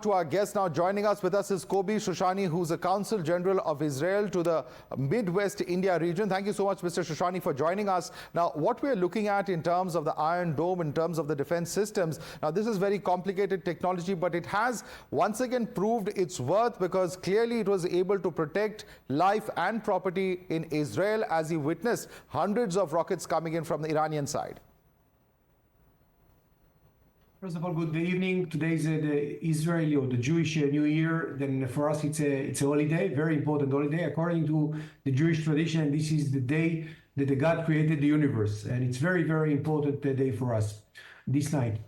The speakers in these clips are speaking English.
To our guest now, joining us is Kobbi Shoshani, who's the Consul General of Israel to the Midwest India region. Thank you so much, Mr. Shoshani, for joining us. Now, what we're looking at in terms of the Iron Dome, in terms of the defense systems, now this is very complicated technology, but it has once again proved its worth because clearly it was able to protect life and property in Israel as you witnessed hundreds of rockets coming in from the Iranian side. First of all, good evening. Today is the Israeli or the Jewish New Year. Then for us, it's a holiday, very important holiday. According to the Jewish tradition, this is the day that the God created the universe. And it's very, very important day for us, this night.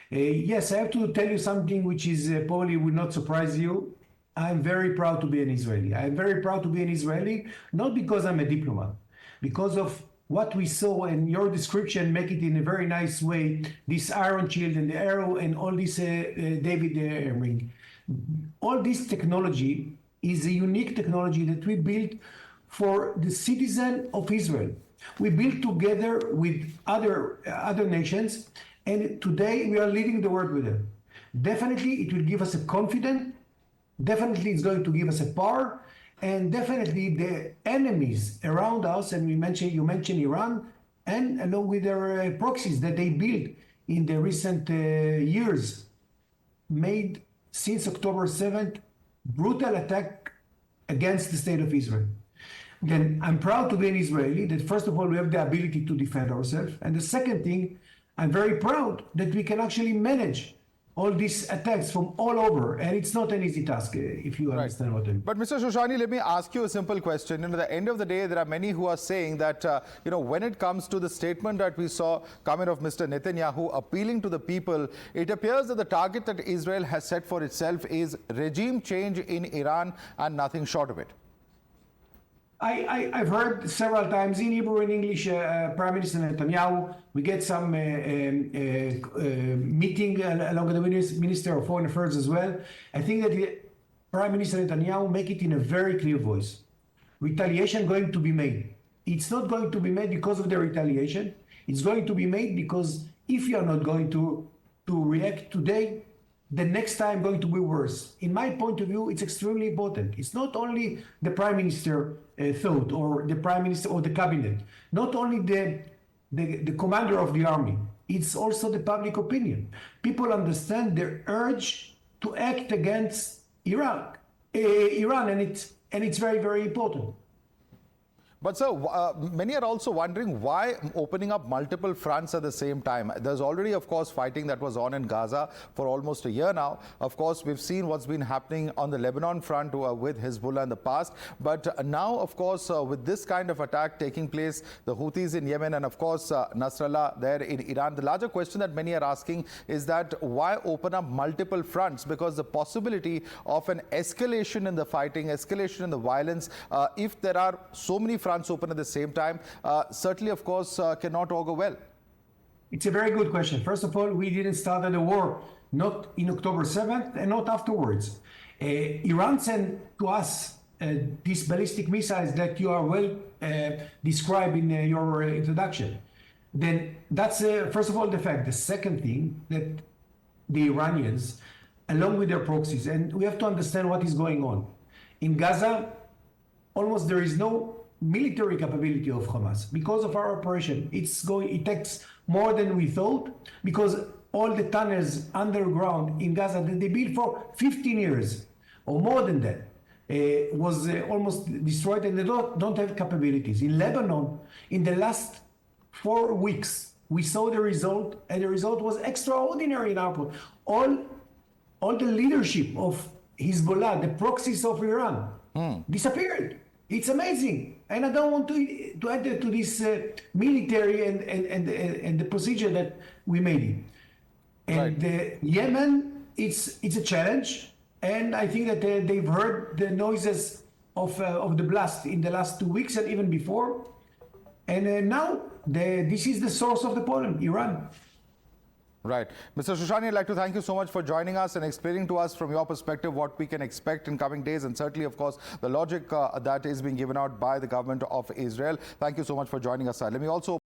Yes, I have to tell you something which is probably will not surprise you. I'm very proud to be an Israeli. I'm very proud to be an Israeli, not because I'm a diplomat, because of what we saw, and your description make it in a very nice way, this iron shield and the arrow and all this David ring. All this technology is a unique technology that we built for the citizen of Israel. We built together with other nations, and today we are leading the world with them. Definitely it will give us a confidence, definitely it's going to give us a power, and definitely the enemies around us, and you mentioned Iran, and along with their proxies that they built in the recent years, made since October 7th, brutal attack against the state of Israel. Then I'm proud to be an Israeli, that first of all, we have the ability to defend ourselves. And the second thing, I'm very proud that we can actually manage all these attacks from all over, and it's not an easy task, if you understand what I mean. But Mr. Shoshani, let me ask you a simple question. At the end of the day, there are many who are saying that, when it comes to the statement that we saw coming of Mr. Netanyahu appealing to the people, it appears that the target that Israel has set for itself is regime change in Iran and nothing short of it. I've heard several times in Hebrew and English, Prime Minister Netanyahu, we get some meeting along with the Minister of Foreign Affairs as well. I think that the Prime Minister Netanyahu make it in a very clear voice. Retaliation going to be made. It's not going to be made because of the retaliation. It's going to be made because if you are not going to react today, the next time going to be worse. In my point of view, it's extremely important. It's not only the Prime Minister thought, or the Prime Minister or the cabinet, not only the commander of the army, it's also the public opinion. People understand the urge to act against Iran, and it's very, very important. But sir, many are also wondering why opening up multiple fronts at the same time. There's already, of course, fighting that was on in Gaza for almost a year now. Of course, we've seen what's been happening on the Lebanon front with Hezbollah in the past. But now, of course, with this kind of attack taking place, the Houthis in Yemen and, of course, Nasrallah there in Iran, the larger question that many are asking is that why open up multiple fronts? Because the possibility of an escalation in the fighting, escalation in the violence, if there are so many fronts open at the same time, certainly, of course, cannot augur well. It's a very good question. First of all, we didn't start the war, not in October 7th and not afterwards. Iran sent to us these ballistic missiles that you are well described in your introduction. Then that's, first of all, the fact. The second thing, that the Iranians, along with their proxies, and we have to understand what is going on. In Gaza, almost there is no military capability of Hamas because of our operation. It takes more than we thought, because all the tunnels underground in Gaza that they built for 15 years or more than that was almost destroyed, and they don't have capabilities. In Lebanon, in the last 4 weeks, we saw the result, and the result was extraordinary in our point. All the leadership of Hezbollah, the proxies of Iran, disappeared. It's amazing, and I don't want to add to this military and the procedure that we made it. And Yemen, it's a challenge, and I think that they've heard the noises of the blast in the last 2 weeks and even before. And now this is the source of the problem, Iran. Right. Mr. Shoshani, I'd like to thank you so much for joining us and explaining to us from your perspective what we can expect in coming days, and certainly, of course, the logic that is being given out by the government of Israel. Thank you so much for joining us, sir. Let me also